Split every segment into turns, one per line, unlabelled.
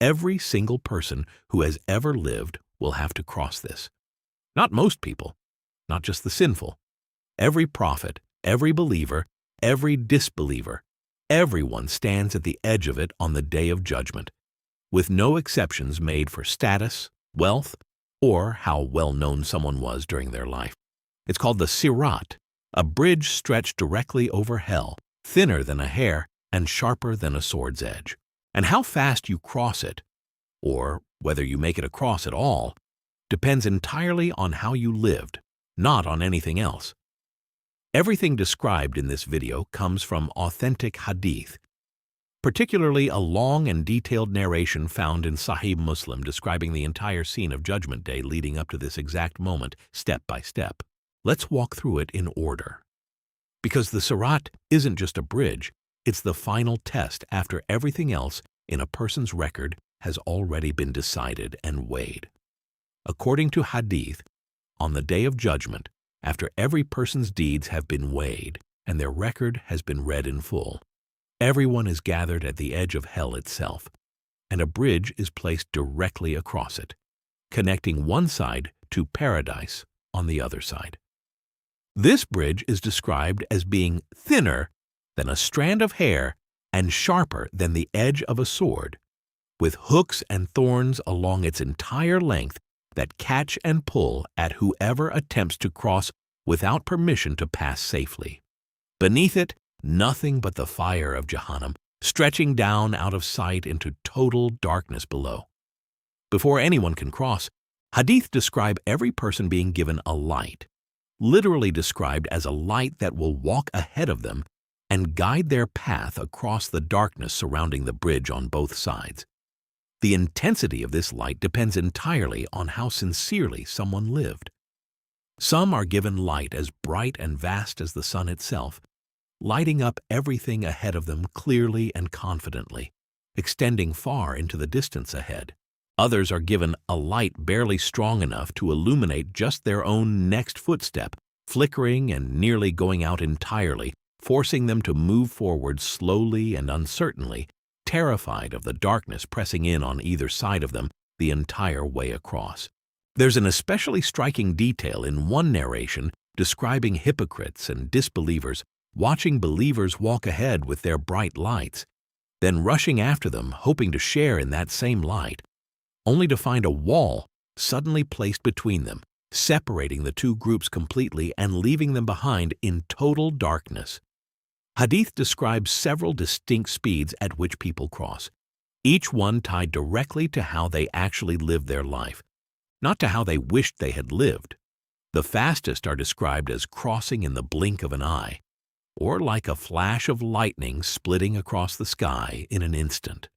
Every single person who has ever lived will have to cross this. Not most people, not just the sinful. Every prophet, every believer, every disbeliever, everyone stands at the edge of it on the day of judgment, with no exceptions made for status, wealth, or how well-known someone was during their life. It's called the Sirat, a bridge stretched directly over hell, thinner than a hair and sharper than a sword's edge. And how fast you cross it, or whether you make it across at all, depends entirely on how you lived, not on anything else. Everything described in this video comes from authentic hadith, particularly a long and detailed narration found in Sahih Muslim describing the entire scene of Judgment Day leading up to this exact moment, step by step. Let's walk through it in order. Because the Sirat isn't just a bridge, it's the final test after everything else in a person's record has already been decided and weighed. According to hadith, on the day of judgment, after every person's deeds have been weighed and their record has been read in full, everyone is gathered at the edge of hell itself, and a bridge is placed directly across it, connecting one side to paradise on the other side. This bridge is described as being thinner than a strand of hair and sharper than the edge of a sword, with hooks and thorns along its entire length that catch and pull at whoever attempts to cross without permission to pass safely. Beneath it, nothing but the fire of Jahannam, stretching down out of sight into total darkness below. Before anyone can cross, hadith describe every person being given a light, literally described as a light that will walk ahead of them and guide their path across the darkness surrounding the bridge on both sides. The intensity of this light depends entirely on how sincerely someone lived. Some are given light as bright and vast as the sun itself, lighting up everything ahead of them clearly and confidently, extending far into the distance ahead. Others are given a light barely strong enough to illuminate just their own next footstep, flickering and nearly going out entirely, forcing them to move forward slowly and uncertainly, terrified of the darkness pressing in on either side of them the entire way across. There's an especially striking detail in one narration describing hypocrites and disbelievers watching believers walk ahead with their bright lights, then rushing after them hoping to share in that same light, only to find a wall suddenly placed between them, separating the two groups completely and leaving them behind in total darkness. Hadith describes several distinct speeds at which people cross, each one tied directly to how they actually lived their life, not to how they wished they had lived. The fastest are described as crossing in the blink of an eye, or like a flash of lightning splitting across the sky in an instant.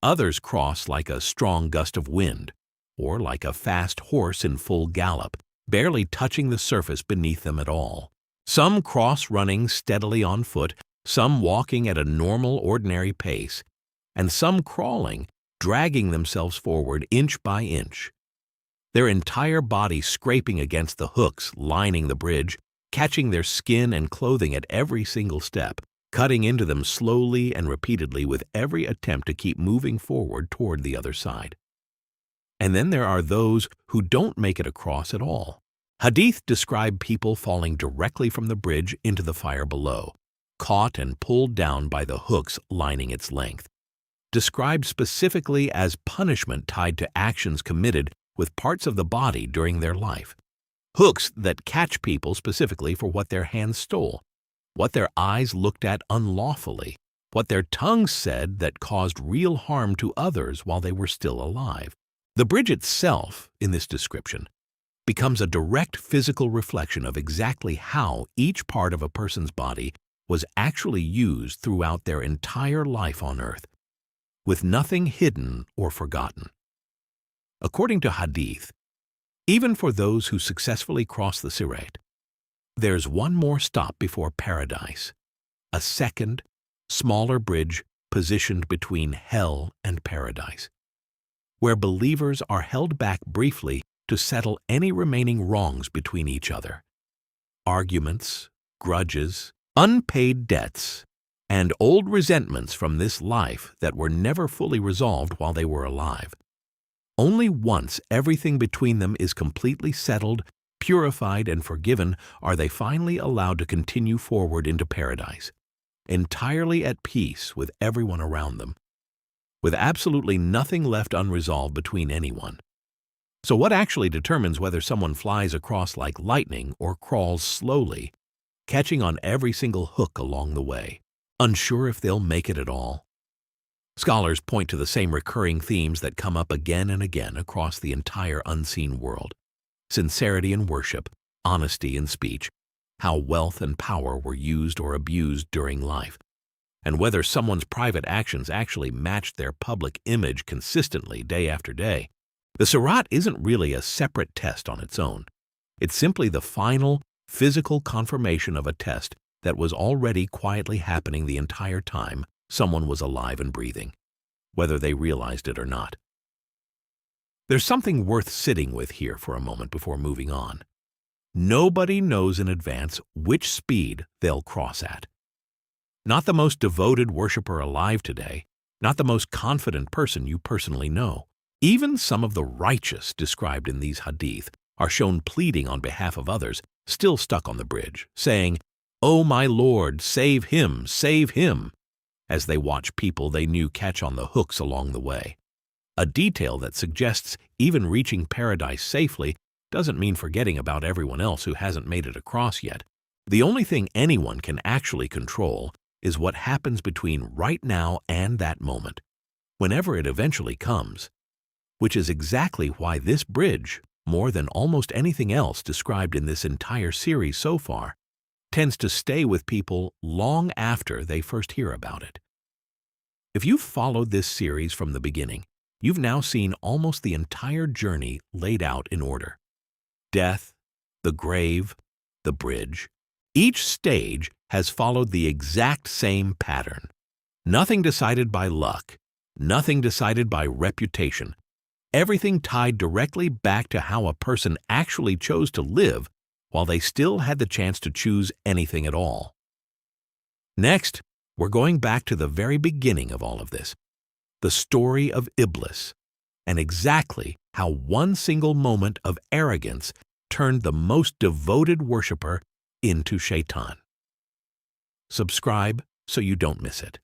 Others cross like a strong gust of wind, or like a fast horse in full gallop, barely touching the surface beneath them at all. Some cross running steadily on foot, some walking at a normal, ordinary pace, and some crawling, dragging themselves forward inch by inch, their entire body scraping against the hooks lining the bridge, catching their skin and clothing at every single step, cutting into them slowly and repeatedly with every attempt to keep moving forward toward the other side. And then there are those who don't make it across at all. Hadith describe people falling directly from the bridge into the fire below, caught and pulled down by the hooks lining its length, described specifically as punishment tied to actions committed with parts of the body during their life. Hooks that catch people specifically for what their hands stole, what their eyes looked at unlawfully, what their tongues said that caused real harm to others while they were still alive. The bridge itself, in this description, becomes a direct physical reflection of exactly how each part of a person's body was actually used throughout their entire life on earth, with nothing hidden or forgotten. According to hadith, even for those who successfully cross the Sirat, there's one more stop before paradise, a second, smaller bridge positioned between hell and paradise, where believers are held back briefly to settle any remaining wrongs between each other. Arguments, grudges, unpaid debts, and old resentments from this life that were never fully resolved while they were alive. Only once everything between them is completely settled, purified, and forgiven are they finally allowed to continue forward into paradise, entirely at peace with everyone around them, with absolutely nothing left unresolved between anyone. So what actually determines whether someone flies across like lightning or crawls slowly, catching on every single hook along the way, unsure if they'll make it at all? Scholars point to the same recurring themes that come up again and again across the entire unseen world: sincerity in worship, honesty in speech, how wealth and power were used or abused during life, and whether someone's private actions actually matched their public image consistently day after day. The Sirat isn't really a separate test on its own. It's simply the final, physical confirmation of a test that was already quietly happening the entire time someone was alive and breathing, whether they realized it or not. There's something worth sitting with here for a moment before moving on. Nobody knows in advance which speed they'll cross at. Not the most devoted worshiper alive today, not the most confident person you personally know. Even some of the righteous described in these hadith are shown pleading on behalf of others still stuck on the bridge, saying, "Oh my Lord, save him, as they watch people they knew catch on the hooks along the way. A detail that suggests even reaching paradise safely doesn't mean forgetting about everyone else who hasn't made it across yet. The only thing anyone can actually control is what happens between right now and that moment, whenever it eventually comes, which is exactly why this bridge, more than almost anything else described in this entire series so far, tends to stay with people long after they first hear about it. If you've followed this series from the beginning, you've now seen almost the entire journey laid out in order. Death, the grave, the bridge. Each stage has followed the exact same pattern. Nothing decided by luck, nothing decided by reputation. Everything tied directly back to how a person actually chose to live while they still had the chance to choose anything at all. Next, we're going back to the very beginning of all of this, the story of Iblis, and exactly how one single moment of arrogance turned the most devoted worshiper into Shaitan. Subscribe so you don't miss it.